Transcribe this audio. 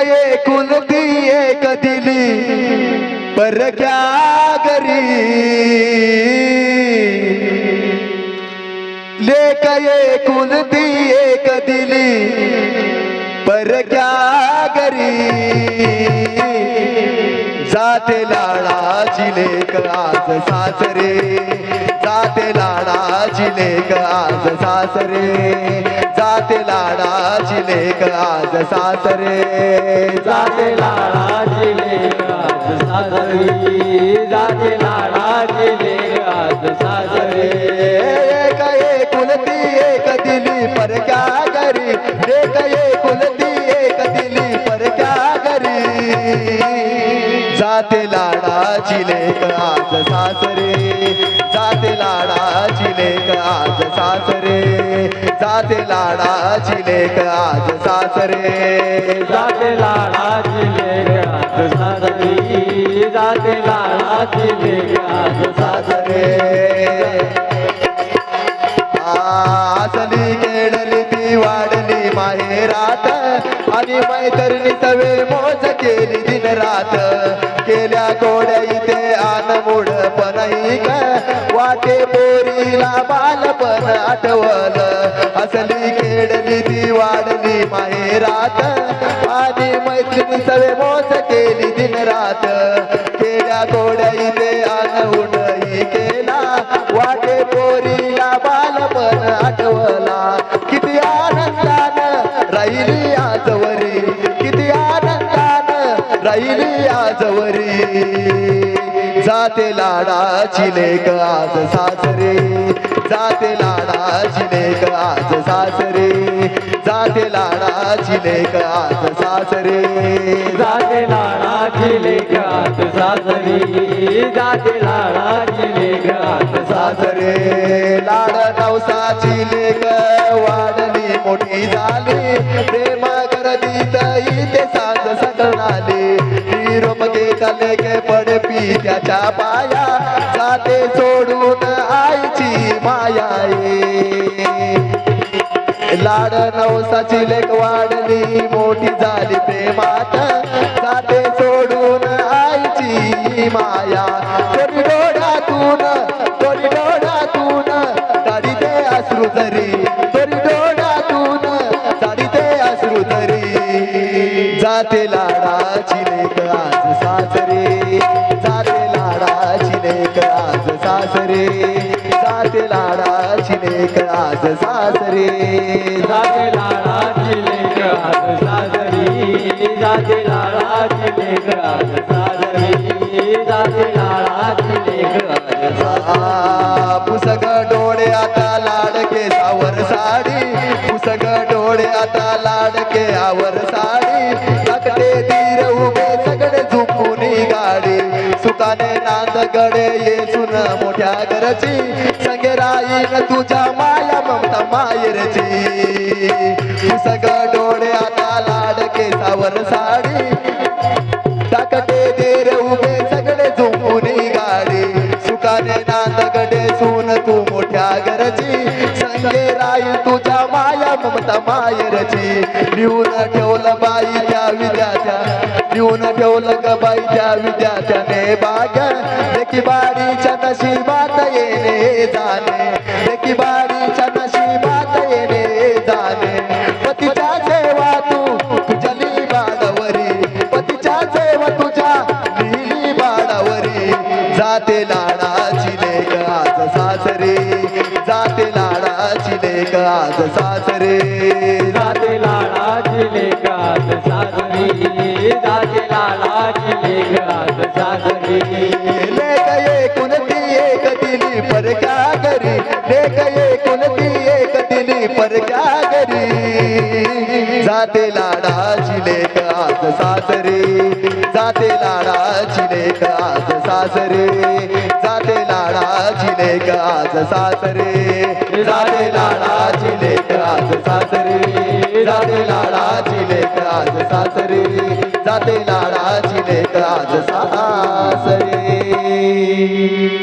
एकुलती एक दिली पर क्या करी, लेक एकुलती एक दिली पर क्या करी, जाते लाडाची लेक आज सासरे, जाते लाडाची लेक आज सासरे, जाते लाडाची लेक आज सासरे, जाते लाडाची लेक आज सासरी, जाते लाडाची लेक आज सासरे, एक एकुलती एक दिली पर क्या करी, एक एकुलती एक दिली पर क्या करी, जाते लाडाची लेक आज सासरे, जाते लाडाची लेक आज सासरे, जाते लाडाची लेक आज सासरे, जाते लाडाची लेक आज सासरी, जाते लाडाची लेक आज सासरे, असली केडली ती वाढली माहेरात, आणि मैत्रिणी सवे मोज केली दिन रात, केल्या कोड्या इथे आनमूड पण वाटे पोरीला बालपण आठवल, असली केडली ती वाढली माहेरात, आणि मैत्रिणी सवे मोज केली दिन रात, केल्या कोड्या इथे आनमूड केला, वाटे पोरीला बालपण आठवला, किती आनंदानं राहिली आजवरी, किती आनंदानं राहिली आजवरी, जाते लाडाची लेक आज सासरे, जाते लाडाची लेक आज सासरे, जाते लाडाची लेक आज सासरे, जाते लाडाची लेक आज सासरी, जाते लाडाची लेक आज सासरे, लाड नवसाची लेक वाढली मोठी झाली, प्रेम करदीत इथे सांज सकळाली, निरोप घेता लेक पडपी त्याच्या पाया, जाते सोडून आईची माया लाड नवसाची लेक वाढली मोठी झाली प्रेमात, जाते सोडून आईची माया, कोणी डोळ्यातून काढीते अश्रू तरी, कोणी डोळ्यातून काढीते अश्रू तरी, जाते लाडाची लेक आज सासरे, जाते लाडाची लेक आज सासरे, जाते लाडाची लेक आज सासरे, जाते लाडाची लेक आज सासरी, जाते लाडाची लेक आज सासरी, जाते लाडाची लेक आज सासरी, पुसग डोळे आता लाडके सावर साडी, पुसग डोळे आता लाडके आवर साडी, टाकते तीर उभे सगळे झुंपूनी गाडी, सुखाने नांदगडे येसून मोठ्या घरची, संगे राहीन तुझ्या माया ममता मायरची, पुसग डोळे आता लाडके सावर साडी, टाकते तीर उभे सगळे झुंपूनी गाडी, सुखाने नांदगडे सून तू मोठ्या घरची, संगे राहील तुझ्या माया ममता मायरची, लिहून ठेवलं बाई त्या विद्यार्थ्या, लिहून ठेवलं ग बाई त्या विद्यार्थ्याने भाग्य, लेकी बाडीच्या नशिबात येणे जाणे, लेकी बाडीच्या नशिबात येणे जाणे, पतीच्या सेवा तू तुझ्या बाडावरी, पतीच्या सेवा तुझ्या लिहिली बाडावरी, जाते लाडाची लेक आज सासरे, जाते लाडाची लेक आज सासरे, जाते लाडाची लेक आज सासरी, जाते लाडाची लेक आज सासरी, लेक एकुलती एक दिली पर क्या करी, लेक एकुलती एक दिली पर क्या करी, जाते लाडाची लेक आज सासरे, जाते लाडाची लेक आज सासरे, जाते लाडाची लेक आज सासरे, जाते लाडाची लेक आज सासरे, जाते लाडाची लेक आज सासरे, जाते लाडाची लेक आज सासरे.